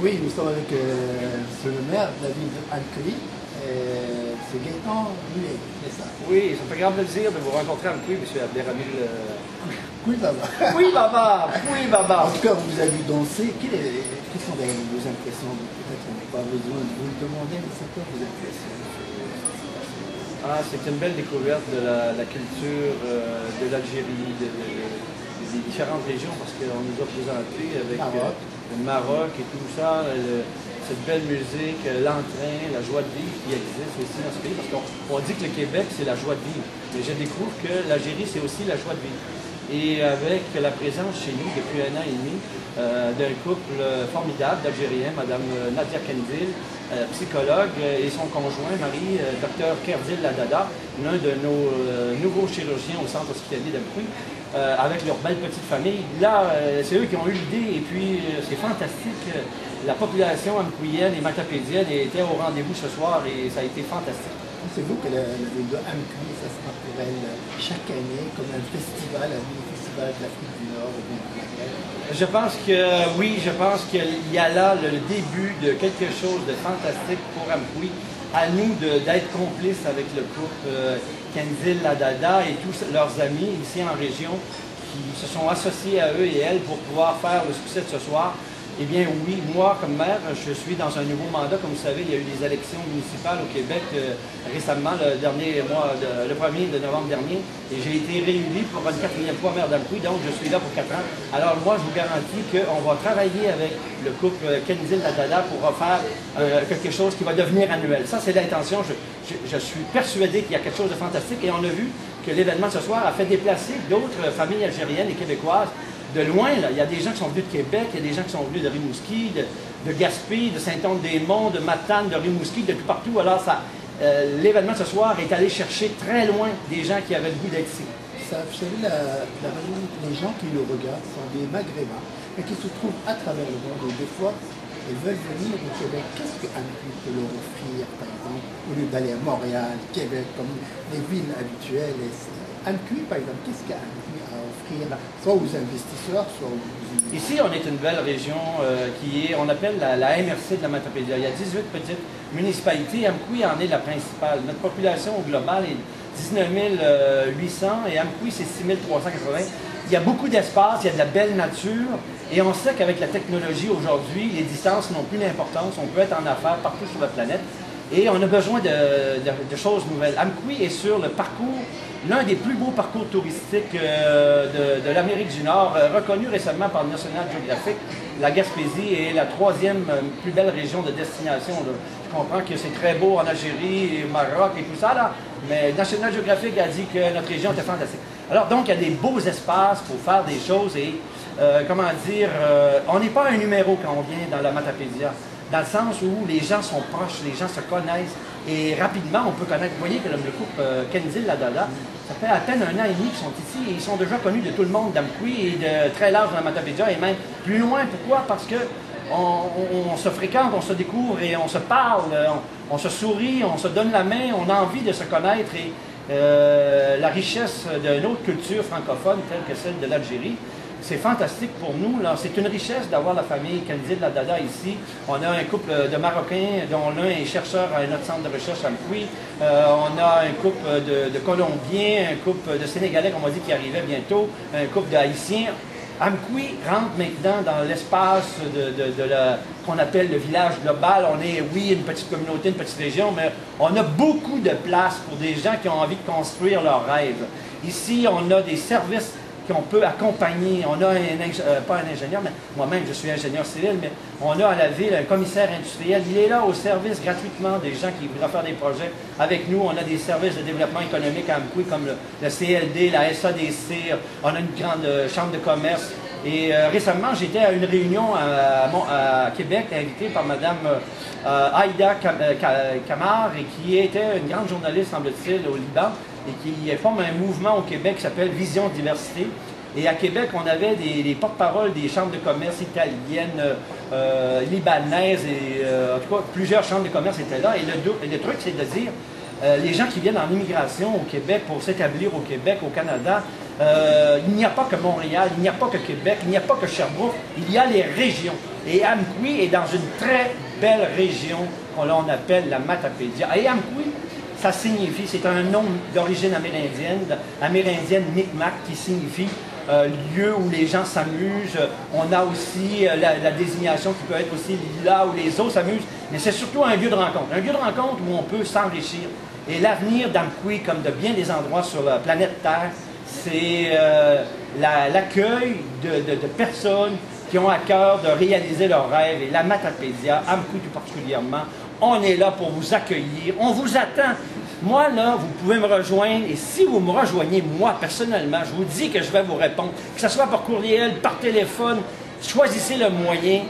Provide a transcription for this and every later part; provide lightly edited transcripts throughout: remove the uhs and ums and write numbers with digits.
Oui, nous sommes avec monsieur le maire de la ville de Amqui. C'est Gaëtan Mulet, c'est ça? Oui, ça me fait grand plaisir de vous rencontrer à Amqui, monsieur Abderhamid. Oui, Baba. Oui, Baba! Oui, Baba! En tout cas, on vous a vu danser. Quelles sont vos impressions? Peut-être qu'on n'a pas besoin de vous le demander, mais c'est quoi vos impressions? Ah, c'est une belle découverte de la culture de l'Algérie, des différentes régions, parce qu'on nous a présenté avec le Maroc et tout ça, cette belle musique, l'entrain, la joie de vivre qui existe aussi dans ce pays, parce qu'on dit que le Québec, c'est la joie de vivre. Mais je découvre que l'Algérie, c'est aussi la joie de vivre. Et avec la présence chez nous depuis 1 an et demi d'un couple formidable d'Algériens, Madame Nadia Kandil, psychologue, et son conjoint, Marie, Dr Kerdil Ladada, l'un de nos nouveaux chirurgiens au centre hospitalier d'Amqui, avec leur belle petite famille. Là, c'est eux qui ont eu l'idée, et puis c'est fantastique. La population amquienne et matapédienne était au rendez-vous ce soir, et ça a été fantastique. Pensez-vous que la ville de Amqui, ça sera pour elle chaque année comme un festival, un mini-festival de l'Afrique du Nord ou du Maghreb? Je pense que oui, je pense qu'il y a là le début de quelque chose de fantastique pour Amqui. À nous d'être complices avec le couple Kandil Ladada et tous leurs amis ici en région qui se sont associés à eux et elles pour pouvoir faire le succès de ce soir. Eh bien oui, moi comme maire, je suis dans un nouveau mandat. Comme vous savez, il y a eu des élections municipales au Québec récemment, le 1er de novembre dernier, et j'ai été réélu pour une 4e fois maire d'Amqui, donc je suis là pour 4 ans. Alors moi, je vous garantis qu'on va travailler avec le couple Kandil Ladada pour faire quelque chose qui va devenir annuel. Ça, c'est l'intention. Je suis persuadé qu'il y a quelque chose de fantastique, et on a vu que l'événement ce soir a fait déplacer d'autres familles algériennes et québécoises de loin. Là. Il y a des gens qui sont venus de Québec, il y a des gens qui sont venus de Rimouski, de Gaspé, de Saint-Anne-des-Monts, de Matane, de Rimouski, de tout partout. Alors l'événement ce soir est allé chercher très loin des gens qui avaient le goût d'être ici. Vous savez, les gens qui le regardent sont des Maghrébins, mais qui se trouvent à travers le monde, et des fois, ils veulent venir au Québec. Qu'est-ce qu'Amqui peut leur offrir, par exemple, au lieu d'aller à Montréal, Québec, comme les villes habituelles? Amqui, par exemple, qu'est-ce qu'Amqui a à offrir, soit aux investisseurs, soit aux... Ici, on est une belle région qui est, on appelle la MRC de la Matapédia. Il y a 18 petites municipalités. Amqui en est la principale. Notre population au global est 19 800 et Amqui, c'est 6 380. Il y a beaucoup d'espace, il y a de la belle nature, et on sait qu'avec la technologie aujourd'hui, les distances n'ont plus d'importance. On peut être en affaires partout sur la planète. Et on a besoin de choses nouvelles. Amqui est sur le parcours, l'un des plus beaux parcours touristiques de l'Amérique du Nord, reconnu récemment par le National Geographic. La Gaspésie est la 3e plus belle région de destination. Je comprends que c'est très beau en Algérie, au Maroc et tout ça, là, mais National Geographic a dit que notre région était fantastique. Alors donc, il y a des beaux espaces pour faire des choses et, comment dire, on n'est pas un numéro quand on vient dans la Matapédia, dans le sens où les gens sont proches, les gens se connaissent, et rapidement, on peut connaître. Vous voyez que le couple Kandil Ladada, ça fait à peine 1 an et demi qu'ils sont ici, et ils sont déjà connus de tout le monde d'Amqui et de très large dans la Matapédia, et même plus loin. Pourquoi? Parce que on se fréquente, on se découvre et on se parle, on se sourit, on se donne la main, on a envie de se connaître, et la richesse d'une autre culture francophone telle que celle de l'Algérie, c'est fantastique pour nous. C'est une richesse d'avoir la famille Kandil Ladada ici. On a un couple de Marocains, dont l'un est chercheur à notre centre de recherche à Amqui. On a un couple de Colombiens, un couple de Sénégalais, qu'on m'a dit, qui arrivait bientôt, un couple d'Haïtiens. Amqui rentre maintenant dans l'espace qu'on appelle le village global. On est, oui, une petite communauté, une petite région, mais on a beaucoup de place pour des gens qui ont envie de construire leurs rêves. Ici, on a des services qu'on peut accompagner. On a pas un ingénieur, mais moi-même je suis ingénieur civil, mais on a à la ville un commissaire industriel. Il est là au service gratuitement des gens qui voudraient faire des projets avec nous. On a des services de développement économique à Amqui comme le CLD, la SADC, on a une grande chambre de commerce. Et récemment, j'étais à une réunion à Québec, invitée par Mme Aïda Kamar, et qui était une grande journaliste, semble-t-il, au Liban, et qui forme un mouvement au Québec qui s'appelle Vision Diversité. Et à Québec, on avait les porte-paroles des chambres de commerce italiennes, libanaises, et en tout cas, plusieurs chambres de commerce étaient là. Et le truc, c'est de dire, les gens qui viennent en immigration au Québec pour s'établir au Québec, au Canada, il n'y a pas que Montréal, il n'y a pas que Québec, il n'y a pas que Sherbrooke, il y a les régions. Et Amqui est dans une très belle région qu'on appelle la Matapédia. Et Amqui, ça signifie, c'est un nom d'origine amérindienne Micmac, qui signifie lieu où les gens s'amusent. On a aussi la désignation qui peut être aussi là où les autres s'amusent, mais c'est surtout un lieu de rencontre. Un lieu de rencontre où on peut s'enrichir. Et l'avenir d'Amqui, comme de bien des endroits sur la planète Terre, c'est l'accueil de personnes qui ont à cœur de réaliser leurs rêves. Et la Matapédia, Amqui tout particulièrement, on est là pour vous accueillir. On vous attend. Moi, là, vous pouvez me rejoindre, et si vous me rejoignez, moi, personnellement, je vous dis que je vais vous répondre, que ce soit par courriel, par téléphone, choisissez le moyen,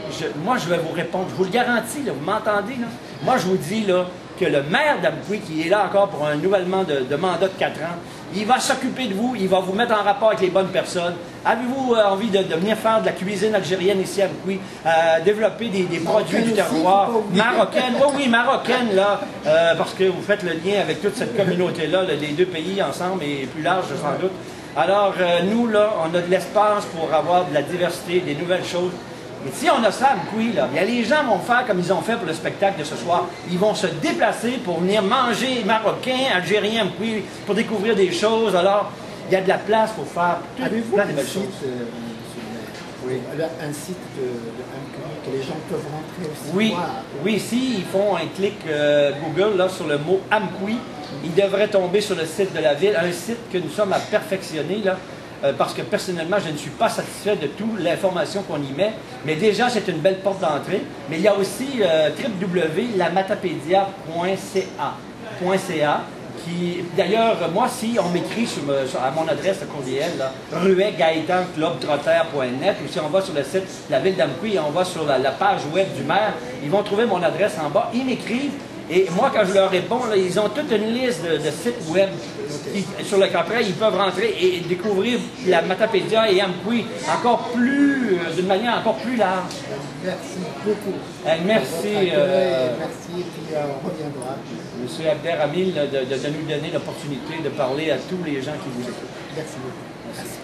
moi, je vais vous répondre, je vous le garantis, là, vous m'entendez, là? Moi, je vous dis, là, que le maire d'Amqui, qui est là encore pour un renouvellement de mandat de 4 ans, il va s'occuper de vous, il va vous mettre en rapport avec les bonnes personnes. Avez-vous envie de venir faire de la cuisine algérienne ici à Amqui, développer des produits du terroir, marocaine, oui, marocaine, là, parce que vous faites le lien avec toute cette communauté-là, les deux pays ensemble et plus large sans doute. Alors, nous, là, on a de l'espace pour avoir de la diversité, des nouvelles choses. Et si on a ça à Amqui, là, bien, les gens vont faire comme ils ont fait pour le spectacle de ce soir. Ils vont se déplacer pour venir manger marocain, algérien, Amqui, pour découvrir des choses. Alors, il y a de la place pour faire plein de belles choses. Oui. Un site de Amqui que les gens peuvent rentrer aussi. Oui, oui, si ils font un clic Google là, sur le mot Amqui, ils devraient tomber sur le site de la ville, un site que nous sommes à perfectionner là. Parce que personnellement, je ne suis pas satisfait de toute l'information qu'on y met. Mais déjà, c'est une belle porte d'entrée. Mais il y a aussi www.lamatapédia.ca qui, d'ailleurs, moi, si on m'écrit à mon adresse de courriel, ruet-gaetan-club-trotter.net, ou si on va sur le site de la ville d'Amqui et on va sur la page web du maire, ils vont trouver mon adresse en bas. Ils m'écrivent. Et moi, quand je leur réponds, là, ils ont toute une liste de sites web sur lesquels ils peuvent rentrer et découvrir la Matapédia et Amqui encore plus, d'une manière encore plus large. Merci beaucoup. Merci. Merci, et puis on reviendra. Monsieur Abderhamid, de nous donner l'opportunité de parler à tous les gens qui vous écoutent. Merci beaucoup. Merci.